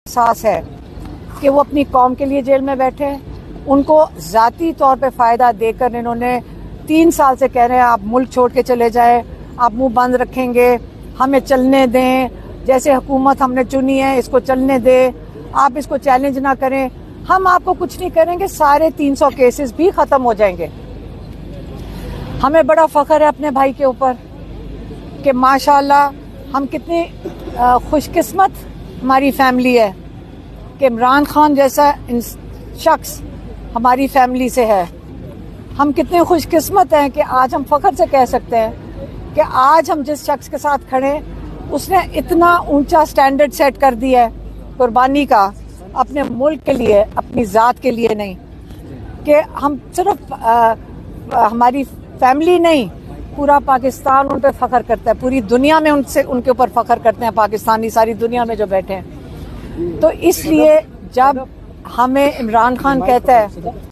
احساس ہے کہ وہ اپنی قوم کے لیے جیل میں بیٹھے ہیں. ان کو ذاتی طور پہ فائدہ دے کر انہوں نے 3 سال سے کہہ رہے ہیں آپ ملک چھوڑ کے چلے جائیں, آپ منہ بند رکھیں گے, ہمیں چلنے دیں, جیسے حکومت ہم نے چنی ہے اس کو چلنے دیں, آپ اس کو چیلنج نہ کریں. ہم آپ کو کچھ نہیں کریں گے, سارے 300 کیسز بھی ختم ہو جائیں گے. ہمیں بڑا فخر ہے اپنے بھائی کے اوپر کہ ماشاءاللہ ہم کتنی خوش قسمت ہماری فیملی ہے کہ عمران خان جیسا شخص ہماری فیملی سے ہے. ہم کتنے خوش قسمت ہیں کہ آج ہم فخر سے کہہ سکتے ہیں کہ آج ہم جس شخص کے ساتھ کھڑے ہیں اس نے اتنا اونچا سٹینڈرڈ سیٹ کر دیا ہے قربانی کا, اپنے ملک کے لیے, اپنی ذات کے لیے نہیں, کہ ہم صرف ہماری فیملی نہیں پورا پاکستان ان پہ فخر کرتا ہے, پوری دنیا میں ان کے اوپر فخر کرتے ہیں پاکستانی, ساری دنیا میں جو بیٹھے ہیں. تو اس لیے جب ہمیں عمران خان کہتا ہے